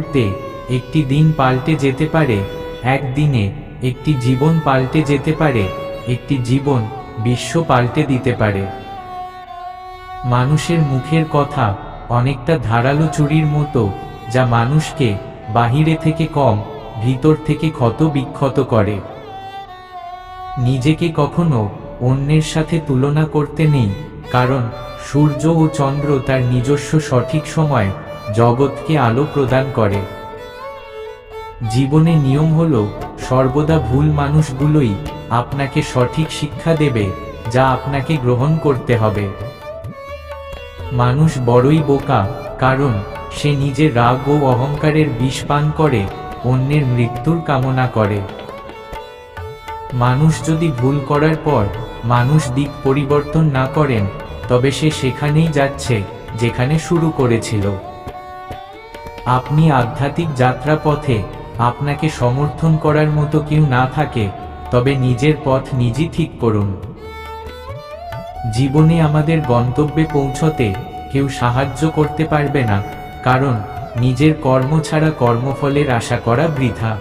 মুহূর্তে একটি দিন পাল্টে যেতে পারে, একদিনে একটি জীবন পাল্টে যেতে পারে, একটি জীবন বিশ্ব পাল্টে দিতে পারে। মানুষের মুখের কথা অনেকটা ধারালো ছুরির মতো, যা মানুষকে বাহিরে থেকে কম, ভিতর থেকে ক্ষত বিক্ষত করে। নিজেকে কখনো অন্যের সাথে তুলনা করতে নেই, কারণ সূর্য ও চন্দ্র তার নিজস্ব সঠিক সময় জগৎকে আলো প্রদান করে। জীবনে নিয়ম হলো সর্বদা ভুল মানুষগুলোই আপনাকে সঠিক শিক্ষা দেবে, যা আপনাকে গ্রহণ করতে হবে। মানুষ বড়ই বোকা, কারণ সে নিজের রাগ ও অহংকারের বিষ পান করে অন্যের মৃত্যুর কামনা করে। মানুষ যদি ভুল করার পর মানুষ দিক পরিবর্তন না করেন, তবে সে সেখানেই যাচ্ছে যেখানে শুরু করেছিল। আপনি আধ্যাত্মিক যাত্রা পথে আপনাকে সমর্থন করার মতো কেউ না থাকে, তবে নিজের পথ নিজেই ঠিক করুন। জীবনে আমাদের গন্তব্যে পৌঁছতে কেউ সাহায্য করতে পারবে না, কারণ নিজের কর্ম ছাড়া কর্মফলের আশা করা বৃথা।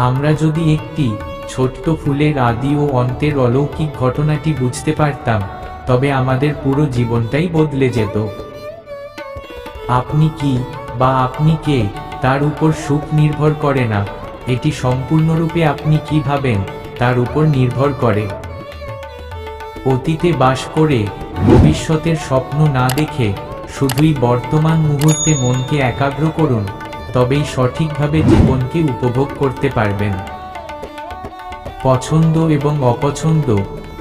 আমরা যদি একটি ছোট্ট ফুলের আদি ও অন্তের অলৌকিক ঘটনাটি বুঝতে পারতাম, তবে আমাদের পুরো জীবনটাই বদলে যেত। আপনি কি বা আপনি কে, তার উপর সুখ নির্ভর করে না, এটি সম্পূর্ণরূপে আপনি কি ভাবেন তার উপর নির্ভর করে। অতীতে বাস করে ভবিষ্যতের স্বপ্ন না দেখে শুধুই বর্তমান মুহূর্তে মনকে একাগ্র করুন, তবেই সঠিকভাবে জীবনকে উপভোগ করতে পারবেন। পছন্দ এবং অপছন্দ,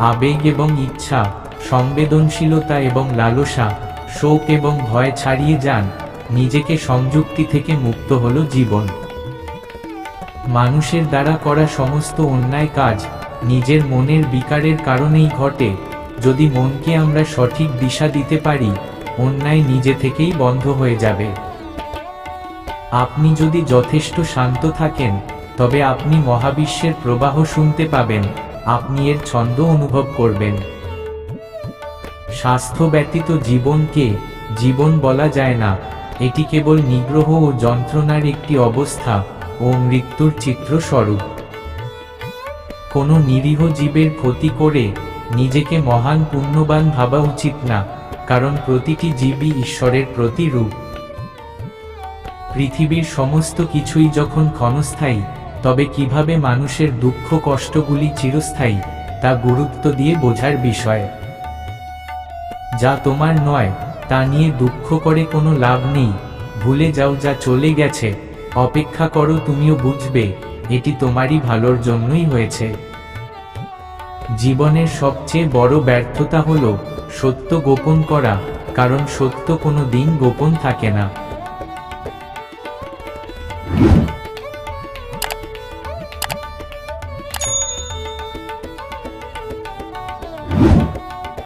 আবেগ এবং ইচ্ছা, সংবেদনশীলতা এবং লালসা, শোক এবং ভয় ছাড়িয়ে যান। নিজেকে সংযুক্তি থেকে মুক্ত হলো জীবন। মানুষের দ্বারা করা সমস্ত অন্যায় কাজ নিজের মনের বিকারের কারণেই ঘটে। যদি মনকে আমরা সঠিক দিশা দিতে পারি, অন্যায় নিজে থেকেই বন্ধ হয়ে যাবে। আপনি যদি যথেষ্ট শান্ত থাকেন, তবে আপনি মহাবিশ্বের প্রবাহ শুনতে পাবেন, আপনি এর ছন্দ অনুভব করবেন। স্বাস্থ্য ব্যতীত জীবনকে জীবন বলা যায় না, এটি কেবল নিগ্রহ ও যন্ত্রণার একটি অবস্থা ও মৃত্যুর চিত্র স্বরূপ। কোনো নিরীহ জীবের ক্ষতি করে নিজেকে মহান পুণ্যবান ভাবা উচিত না, কারণ প্রতিটি জীবই ঈশ্বরের প্রতিরূপ। পৃথিবীর সমস্ত কিছুই যখন ক্ষণস্থায়ী, তবে কিভাবে মানুষের দুঃখ কষ্টগুলি চিরস্থায়ী তা গুরুত্ব দিয়ে বোঝার বিষয়। যা তোমার নয় তা নিয়ে দুঃখ করে কোনো লাভ নেই। ভুলে যাও যা চলে গেছে, অপেক্ষা করো, তুমিও বুঝবে এটি তোমারই ভালোর জন্যই হয়েছে। জীবনের সবচেয়ে বড় ব্যর্থতা হলো সত্য গোপন করা, কারণ সত্য কোনো দিন গোপন থাকে না।